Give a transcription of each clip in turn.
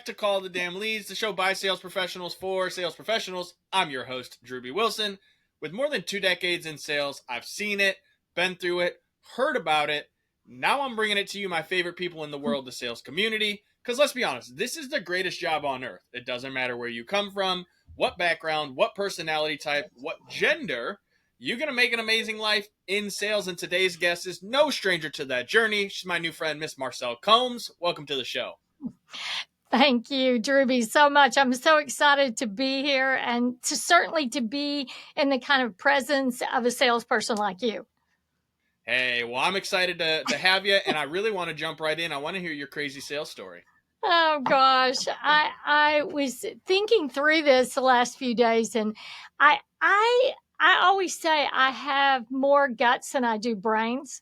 to Call the Damn Leads, the show by sales professionals for sales professionals. I'm your host, Drew B. Wilson. With more than 2 decades in sales, I've seen it, been through it, heard about it. Now I'm bringing it to you, my favorite people in the world, the sales community. Because let's be honest, this is the greatest job on earth. It doesn't matter where you come from, what background, what personality type, what gender. You're going to make an amazing life in sales, and today's guest is no stranger to that journey. She's my new friend, Miss Marcylle Combs. Welcome to the show. Thank you, Drewby, so much. I'm so excited to be here and to be in the kind of presence of a salesperson like you. Hey, well, I'm excited to have you, and I really want to jump right in. I want to hear your crazy sales story. Oh gosh, I was thinking through this the last few days, and I always say I have more guts than I do brains,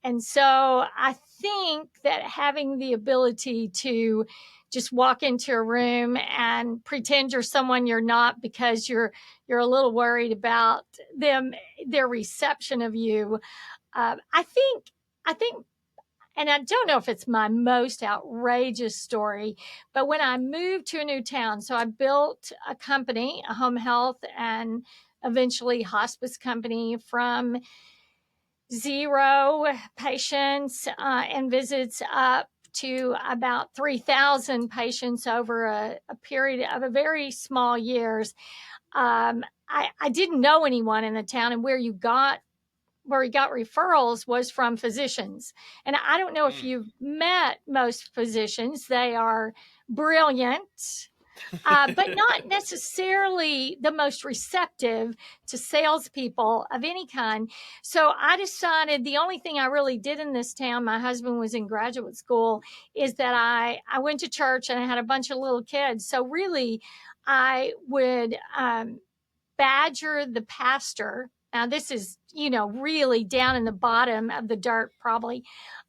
and so I think that having the ability to just walk into a room and pretend you're someone you're not because you're a little worried about their reception of you. I think and I don't know if it's my most outrageous story, but when I moved to a new town, so I built a company, a home health and eventually hospice company from 0 patients and visits up to about 3,000 patients over a period of a very small years. I didn't know anyone in the town, and where we got referrals was from physicians. And I don't know if you've met most physicians. They are brilliant, but not necessarily the most receptive to salespeople of any kind. So I decided the only thing I really did in this town, my husband was in graduate school, is that I went to church and I had a bunch of little kids. So really, I would badger the pastor. Now, this is, really down in the bottom of the dirt, probably.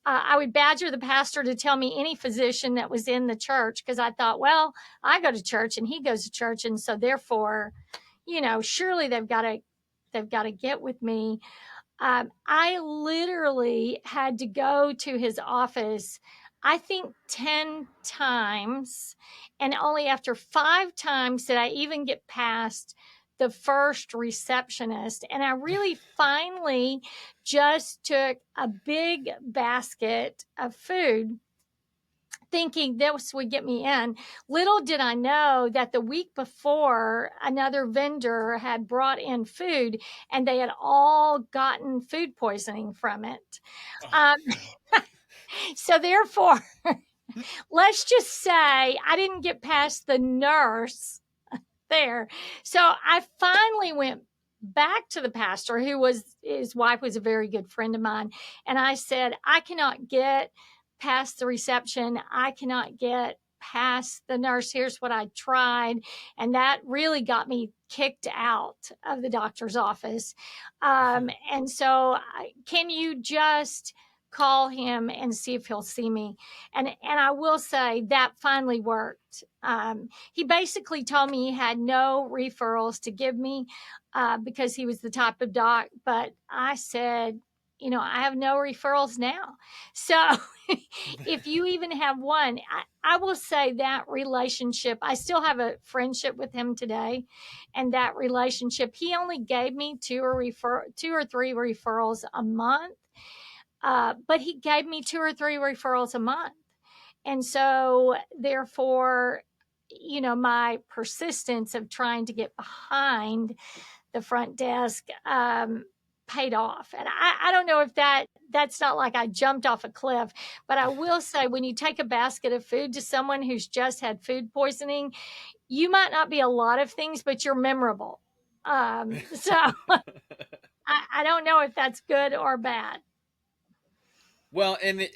I would badger the pastor to tell me any physician that was in the church because I thought, well, I go to church and he goes to church. And so therefore, surely they've got to get with me. I literally had to go to his office, I think 10 times. And only after 5 times did I even get past the first receptionist. And I really finally just took a big basket of food thinking this would get me in. Little did I know that the week before, another vendor had brought in food and they had all gotten food poisoning from it. Um, so, therefore, let's just say I didn't get past the nurse there. So, I finally went back to the pastor, his wife was a very good friend of mine. And I said, I cannot get past the reception. I cannot get past the nurse. Here's what I tried. And that really got me kicked out of the doctor's office. And so, can you just call him and see if he'll see me? And I will say that finally worked. He basically told me he had no referrals to give me because he was the type of doc. But I said, I have no referrals now. So if you even have one, I will say that relationship, I still have a friendship with him today. And that relationship, he only gave me 2 or 3 referrals a month. But he gave me 2 or 3 referrals a month. And so, therefore, my persistence of trying to get behind the front desk paid off. And I don't know if that's not like I jumped off a cliff, but I will say when you take a basket of food to someone who's just had food poisoning, you might not be a lot of things, but you're memorable. So I don't know if that's good or bad. Well, and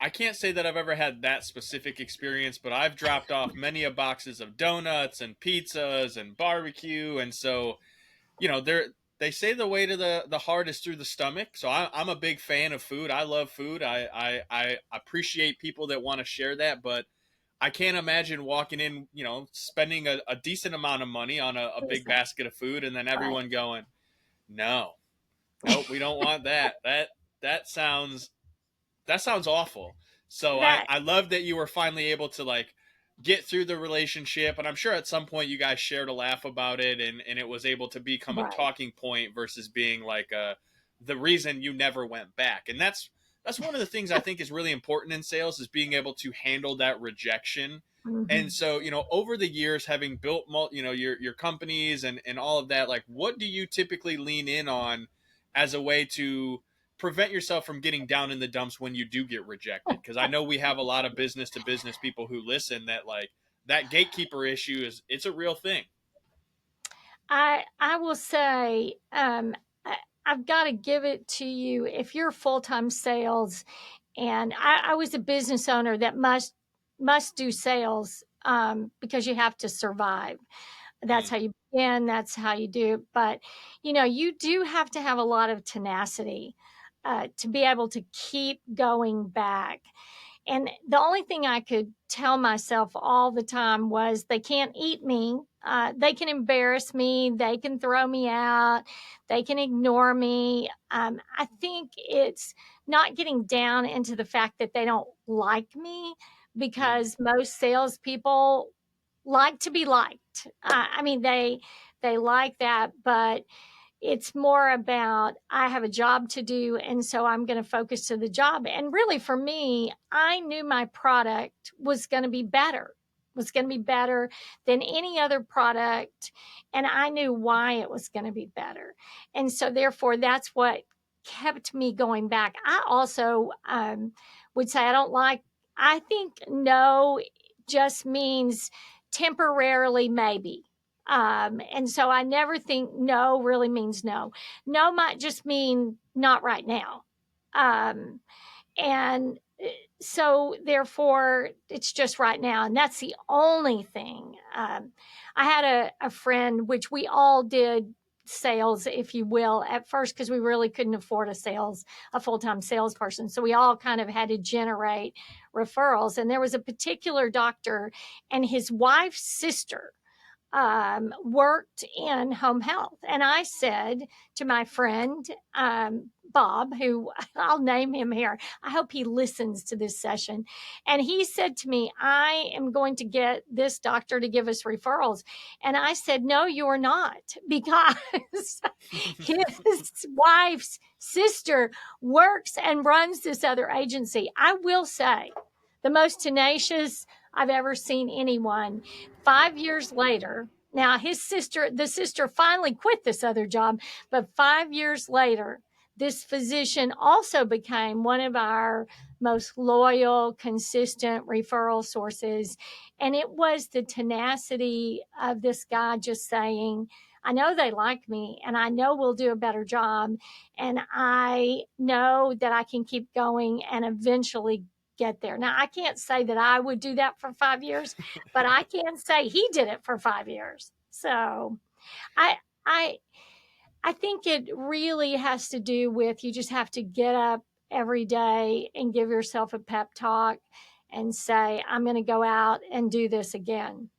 I can't say that I've ever had that specific experience, but I've dropped off many a boxes of donuts and pizzas and barbecue, and so they say the way to the heart is through the stomach. So I'm a big fan of food. I love food. I appreciate people that want to share that, but I can't imagine walking in, spending a decent amount of money on a big basket of food, and then everyone going, no, nope, we don't want that. That sounds awful. So That I love that you were finally able to get through the relationship. And I'm sure at some point you guys shared a laugh about it, and it was able to become a Right. talking point versus being like the reason you never went back. And that's one of the things I think is really important in sales, is being able to handle that rejection. And Mhm. so, over the years, having built your companies and all of that, like, what do you typically lean in on as a way to prevent yourself from getting down in the dumps when you do get rejected? Because I know we have a lot of business to business people who listen, that like that gatekeeper issue it's a real thing. I will say, I've got to give it to you. If you're full time sales, and I was a business owner that must do sales, because you have to survive. That's Mm, how you begin. That's how you do it. But you do have to have a lot of tenacity, to be able to keep going back. And the only thing I could tell myself all the time was, they can't eat me. They can embarrass me. They can throw me out. They can ignore me. I think it's not getting down into the fact that they don't like me, mm, because most salespeople like to be liked. I mean, they like that, but it's more about, I have a job to do, and so I'm going to focus to the job. And really, for me, I knew my product was going to be better than any other product, and I knew why it was going to be better. And so therefore, that's what kept me going back. I also, would say, I think no just means temporarily, maybe. And so I never think no really means no. No might just mean not right now. Um, and so therefore, it's just right now. And that's the only thing. I had a friend, which we all did sales, if you will, at first, because we really couldn't afford a full-time salesperson. So we all kind of had to generate referrals. And there was a particular doctor, and his wife's sister worked in home health. And I said to my friend, Bob, who I'll name him here, I hope he listens to this session. And he said to me, I am going to get this doctor to give us referrals. And I said, no, you're not, because his wife's sister works and runs this other agency. I will say, the most tenacious I've ever seen anyone. 5 years later, now the sister finally quit this other job, but 5 years later, this physician also became one of our most loyal, consistent referral sources. And it was the tenacity of this guy just saying, I know they like me, and I know we'll do a better job. And I know that I can keep going and eventually get there. Now, I can't say that I would do that for 5 years, but I can say he did it for 5 years. So I, I, I think it really has to do with, you just have to get up every day and give yourself a pep talk and say, I'm going to go out and do this again.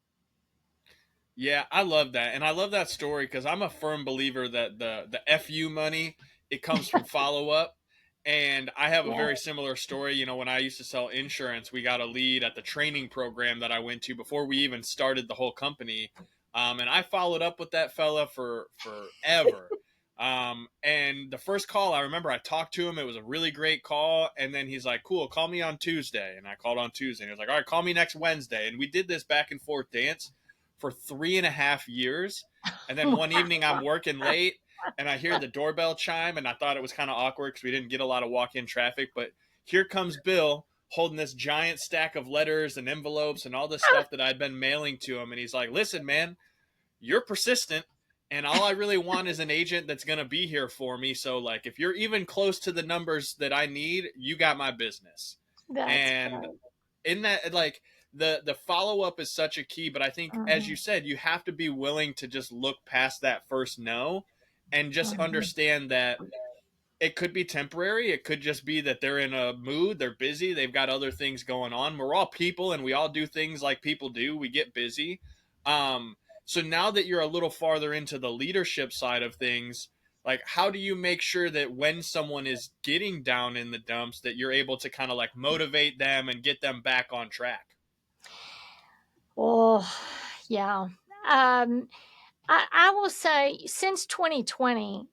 Yeah, I love that, and I love that story because I'm a firm believer that the fu money, it comes from follow up. And I have a Yeah. very similar story. When I used to sell insurance, we got a lead at the training program that I went to before we even started the whole company, and I followed up with that fella for forever. And the first call, I remember I talked to him. It was a really great call, and then he's like, "Cool, call me on Tuesday." And I called on Tuesday, and he was like, "All right, call me next Wednesday." And we did this back and forth dance for 3.5 years. And then one evening I'm working late and I hear the doorbell chime, and I thought it was kind of awkward because we didn't get a lot of walk in traffic. But here comes Bill holding this giant stack of letters and envelopes and all this stuff that I'd been mailing to him. And he's like, "Listen, man, you're persistent. And all I really want is an agent that's going to be here for me. So, like, if you're even close to the numbers that I need, you got my business." That's And great. in that, like, the follow up is such a key, but I think, as you Mhm. said, you have to be willing to just look past that first no, and just Mhm. understand that it could be temporary. It could just be that they're in a mood, they're busy, they've got other things going on. We're all people, and we all do things like people do. We get busy. So now that you're a little farther into the leadership side of things, like, how do you make sure that when someone is getting down in the dumps, that you're able to kind of like motivate them and get them back on track? Oh, yeah. Um, I will say since 2020,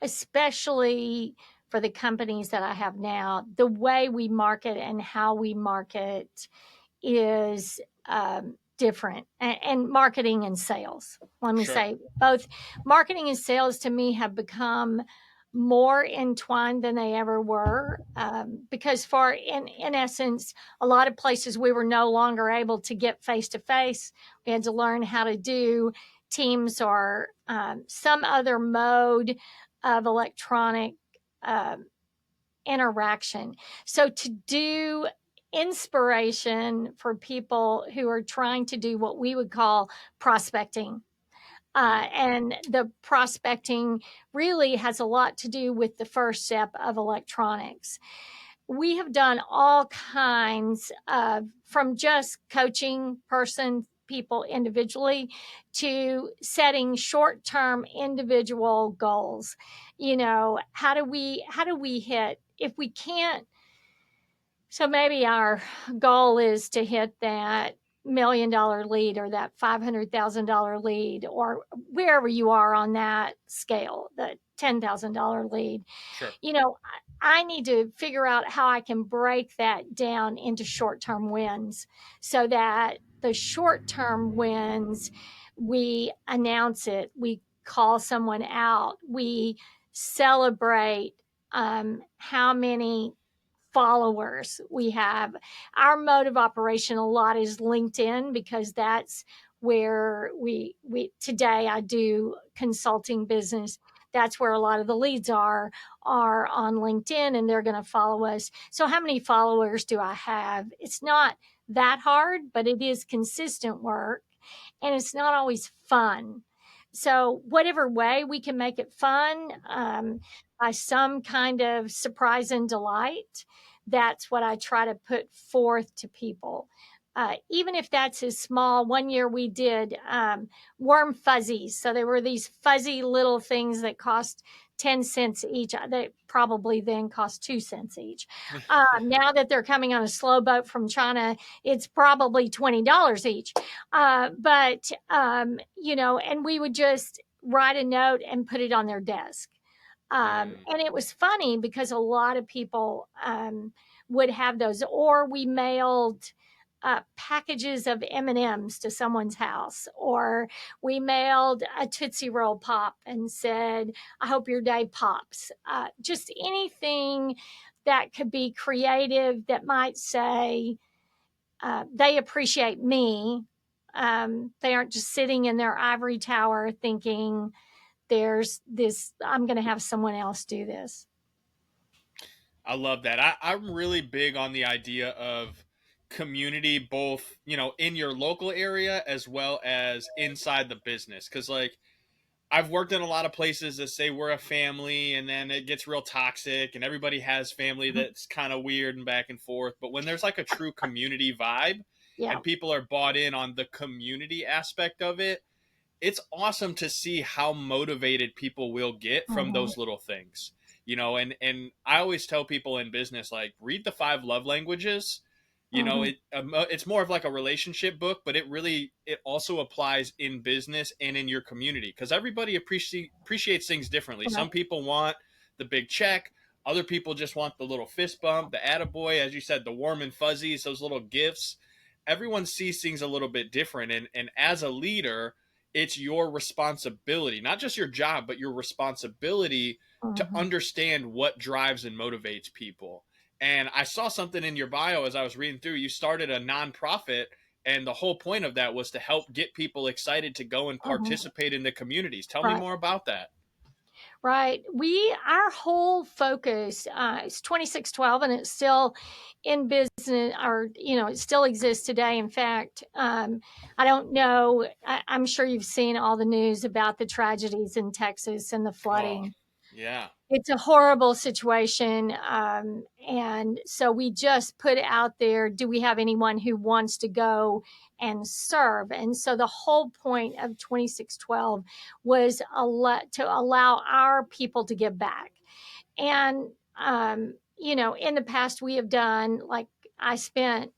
especially for the companies that I have now, the way we market and how we market is different. And marketing and sales, let me Sure. say, both marketing and sales to me have become more entwined than they ever were, because for in essence, a lot of places we were no longer able to get face to face. We had to learn how to do Teams or some other mode of electronic um, interaction. So to do inspiration for people who are trying to do what we would call prospecting. Mm. And the prospecting really has a lot to do with the first step of electronics. We have done all kinds of, from just coaching people individually to setting short-term individual goals. How do we hit, if we can't, so maybe our goal is to hit that $1 million lead or that $500,000 lead, or wherever you are on that scale, the $10,000 lead. Sure. I need to figure out how I can break that down into short term wins, so that the short term wins, we announce it, we call someone out, we celebrate how many followers we have. Our mode of operation a lot is LinkedIn, because that's where we today I do consulting business. That's where a lot of the leads are on LinkedIn, and they're going to follow us. So how many followers do I have? It's not that hard, but it is consistent work, and it's not always fun. So whatever way we can make it fun, by some kind of surprise and delight, that's what I try to put forth to people. Even if that's as small, one year we did worm fuzzies. So they were these fuzzy little things that cost 10 cents each. They probably then cost 2 cents each. Now that they're coming on a slow boat from China, it's probably $20 each. And we would just write a note and put it on their desk. Mm. And it was funny because a lot of people would have those, or we mailed packages of M&Ms to someone's house, or we mailed a Tootsie Roll Pop and said, I hope your day pops. Just anything that could be creative, that might say they appreciate me. They aren't just sitting in their ivory tower thinking, there's this, I'm going to have someone else do this. I love that. I'm really big on the idea of community, both, in your local area as well as inside the business. Because, like, I've worked in a lot of places that say we're a family, and then it gets real toxic, and everybody has family Mhm. that's kind of weird and back and forth. But when there's like a true community vibe Yeah. and people are bought in on the community aspect of it, it's awesome to see how motivated people will get from Mhm. those little things. And I always tell people in business, like, read the five love languages. Mhm. It's more of like a relationship book, but it also applies in business and in your community, because everybody appreciates things differently. Some Right. people want the big check, other people just want the little fist bump, the attaboy, as you said, the warm and fuzzies, those little gifts. Everyone sees things a little bit different, and as a leader, it's your responsibility, not just your job, but your responsibility to Mhm. understand what drives and motivates people. And I saw something in your bio as I was reading through. You started a nonprofit, and the whole point of that was to help get people excited to go and Mhm. participate in the communities. Tell me Right. more about that. Right. Our whole focus is 2612, and it's still in business, or, it still exists today. In fact, I don't know, I'm sure you've seen all the news about the tragedies in Texas and the Oh, flooding. yeah. It's a horrible situation. And so we just put out there, do we have anyone who wants to go and serve? And so the whole point of 2612 was to allow our people to give back. And, in the past, we have done, like, I spent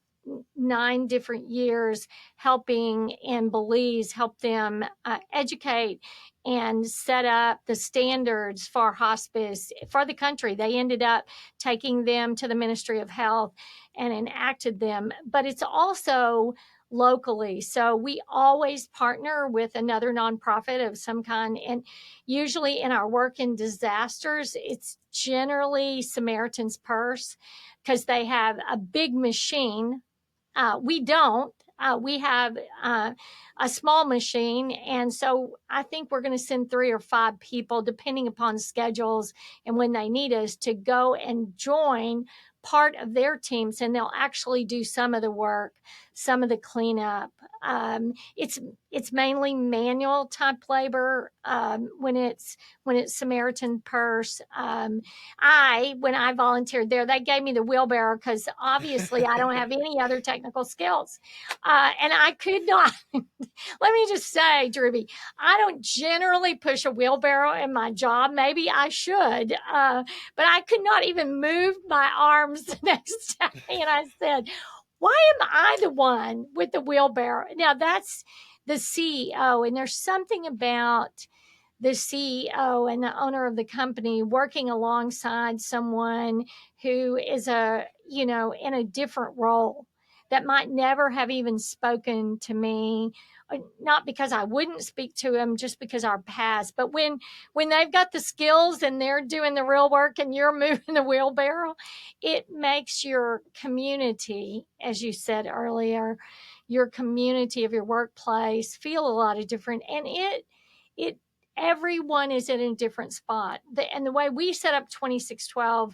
9 different years helping in Belize, help them educate and set up the standards for hospice for the country. They ended up taking them to the Ministry of Health and enacted them, but it's also locally. So we always partner with another nonprofit of some kind. And usually in our work in disasters, it's generally Samaritan's Purse because they have a big machine. We don't. We have a small machine. And so I think we're going to send 3 or 5 people, depending upon schedules and when they need us, to go and join part of their teams. And they'll actually do some of the work, some of the cleanup. It's mainly manual type labor when it's Samaritan Purse. When I volunteered there, they gave me the wheelbarrow because obviously I don't have any other technical skills. And I could not, let me just say, Drewby, I don't generally push a wheelbarrow in my job. Maybe I should, but I could not even move my arms the next day. And I said, why am I the one with the wheelbarrow? Now that's the CEO. And there's something about the CEO and the owner of the company working alongside someone who is in a different role that might never have even spoken to me, not because I wouldn't speak to him, just because our paths. But when they've got the skills and they're doing the real work and you're moving the wheelbarrow, it makes your community, as you said earlier, your community of your workplace feel a lot of different. And it everyone is in a different spot. And the way we set up 2612,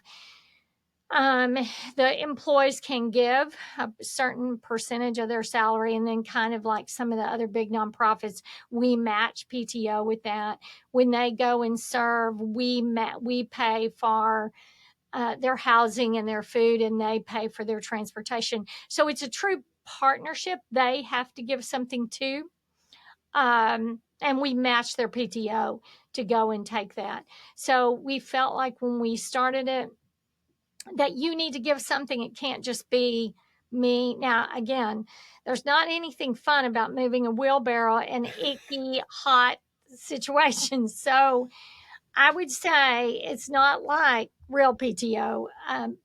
the employees can give a certain percentage of their salary, and then kind of like some of the other big nonprofits, we match PTO with that. When they go and serve, we pay for their housing and their food, and they pay for their transportation. So it's a true partnership. They have to give something too, and we match their PTO to go and take that. So we felt like when we started it, that you need to give something. It can't just be me. Now, again, there's not anything fun about moving a wheelbarrow in icky, hot situations. So I would say it's not like real PTO,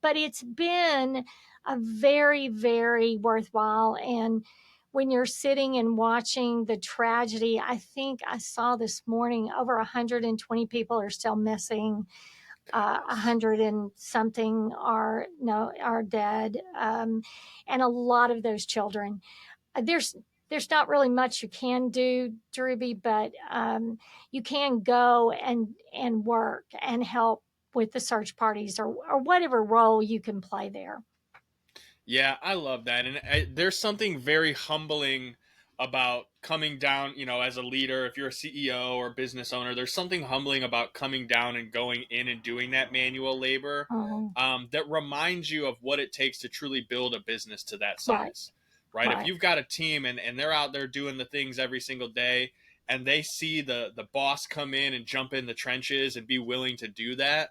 but it's been a very, very worthwhile. And when you're sitting and watching the tragedy, I think I saw this morning over 120 people are still missing. 100 and something are dead, and a lot of those children. There's not really much you can do, Druby, but you can go and work and help with the search parties, or whatever role you can play there. Yeah, I love that. And there's something very humbling about coming down, as a leader, if you're a CEO or business owner, there's something humbling about coming down and going in and doing that manual labor, Oh, that reminds you of what it takes to truly build a business to that right, size, right? If right. you've got a team and they're out there doing the things every single day and they see the boss come in and jump in the trenches and be willing to do that,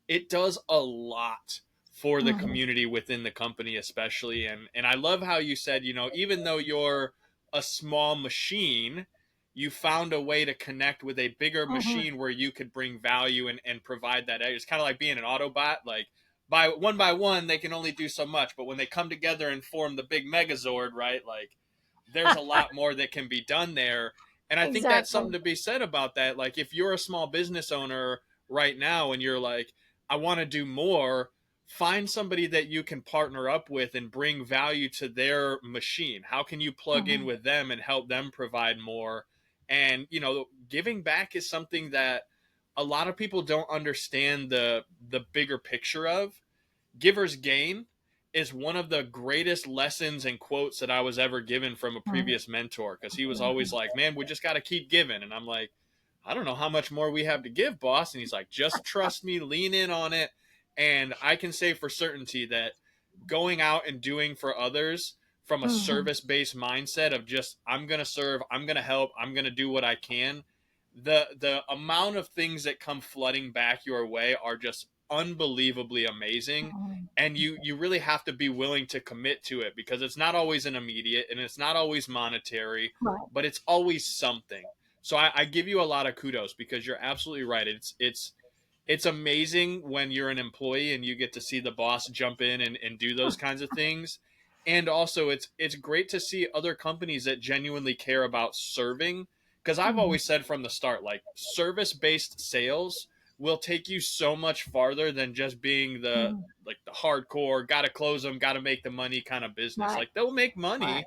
it does a lot for the Mm-hmm, community within the company, especially. And I love how you said, even though you're a small machine, you found a way to connect with a bigger mm-hmm. machine where you could bring value and provide that edge. It's kind of like being an Autobot. Like by one they can only do so much, but when they come together and form the big megazord, right, like there's a lot more that can be done there. And I think that's something Exactly. to be said about that. Like if you're a small business owner right now and you're like, I want to do more, find somebody that you can partner up with and bring value to their machine. How can you plug in Mm-hmm, with them and help them provide more? And giving back is something that a lot of people don't understand the bigger picture of. Giver's gain is one of the greatest lessons and quotes that I was ever given from a previous mentor, because he was always mm-hmm. like, man, we just got to keep giving. And I'm like, I don't know how much more we have to give, boss. And he's like, just trust me, lean in on it. And I can say for certainty that going out and doing for others from a Mm-hmm. service based mindset of just, I'm going to serve, I'm going to help, I'm going to do what I can, the amount of things that come flooding back your way are just unbelievably amazing. Mhm. And you really have to be willing to commit to it, because it's not always an immediate, and it's not always monetary, Right. but it's always something. So I give you a lot of kudos, because you're absolutely right. It's amazing when you're an employee and you get to see the boss jump in and do those kinds of things. And also it's great to see other companies that genuinely care about serving, because I've Mhm. always said from the start, like, service-based sales will take you so much farther than just being the Mhm. like the hardcore got to close them, got to make the money kind of business. Right. Like, they'll make Right. money,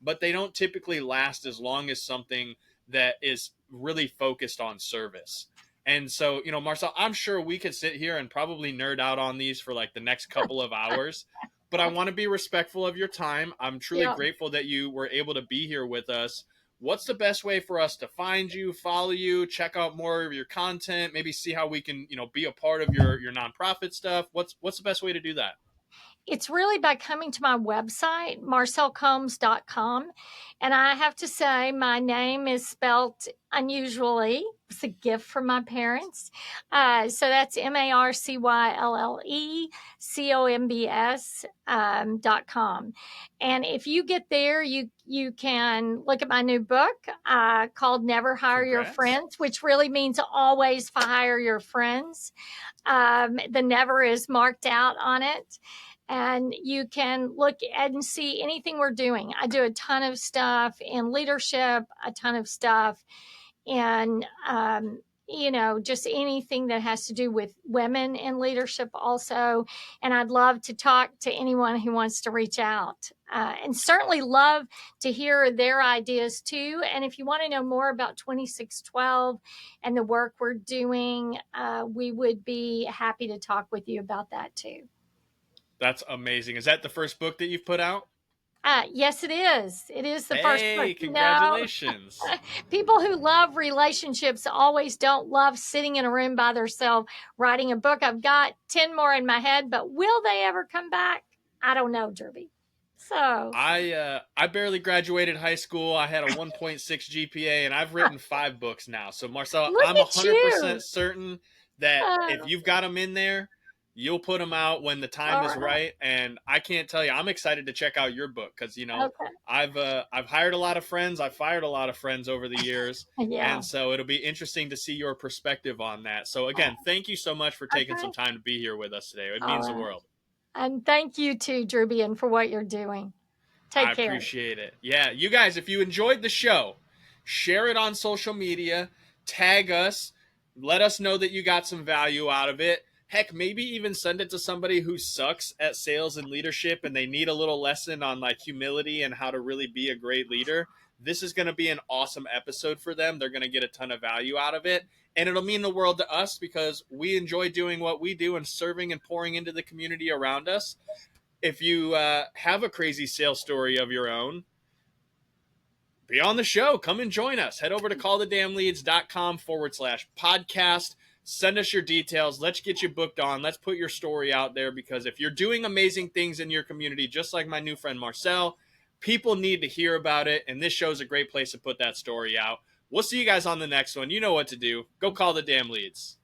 but they don't typically last as long as something that is really focused on service. And so, Marcylle, I'm sure we could sit here and probably nerd out on these for like the next couple of hours, but I want to be respectful of your time. I'm truly Yeah. grateful that you were able to be here with us. What's the best way for us to find you, follow you, check out more of your content, maybe see how we can, be a part of your nonprofit stuff? What's the best way to do that? It's really by coming to my website, marcyllecombs.com. And I have to say, my name is spelt unusually. It's a gift from my parents. So that's MarcyLleCombs.com. And if you get there, you can look at my new book called Never Hire Your Congrats. Friends, which really means always hire your friends. The never is marked out on it. And you can look and see anything we're doing. I do a ton of stuff in leadership, a ton of stuff in, just anything that has to do with women in leadership also. And I'd love to talk to anyone who wants to reach out. And certainly love to hear their ideas too. And if you want to know more about 2612 and the work we're doing, we would be happy to talk with you about that too. That's amazing. Is that the first book that you've put out? Yes, it is. It is the first book. Hey, No, congratulations. people who love relationships always don't love sitting in a room by themselves writing a book. I've got 10 more in my head, but will they ever come back? I don't know, Derby. So I barely graduated high school. I had a 1.6 GPA, and I've written 5 books now. So, Marcylle, look I'm at 100% you. certain that if Uh, you've got them in there, you'll put them out when the time all is right. right. And I can't tell you, I'm excited to check out your book, because Okay. I've hired a lot of friends, I've fired a lot of friends over the years, Yeah. and so it'll be interesting to see your perspective on that. So, again, thank you so much for taking some Okay. time to be here with us today. It All means the right. world. And thank you too, Drewbian, for what you're doing. I Take care. appreciate it. Yeah, you guys, if you enjoyed the show, share it on social media, tag us, let us know that you got some value out of it. Heck, maybe even send it to somebody who sucks at sales and leadership and they need a little lesson on like humility and how to really be a great leader. This is going to be an awesome episode for them. They're going to get a ton of value out of it. And it'll mean the world to us, because we enjoy doing what we do and serving and pouring into the community around us. If you have a crazy sales story of your own, be on the show. Come and join us. Head over to callthedamnleads.com/podcast. Send us your details. Let's get you booked on. Let's put your story out there, because if you're doing amazing things in your community, just like my new friend Marcylle, people need to hear about it. And this show is a great place to put that story out. We'll see you guys on the next one. You know what to do. Go call the damn leads.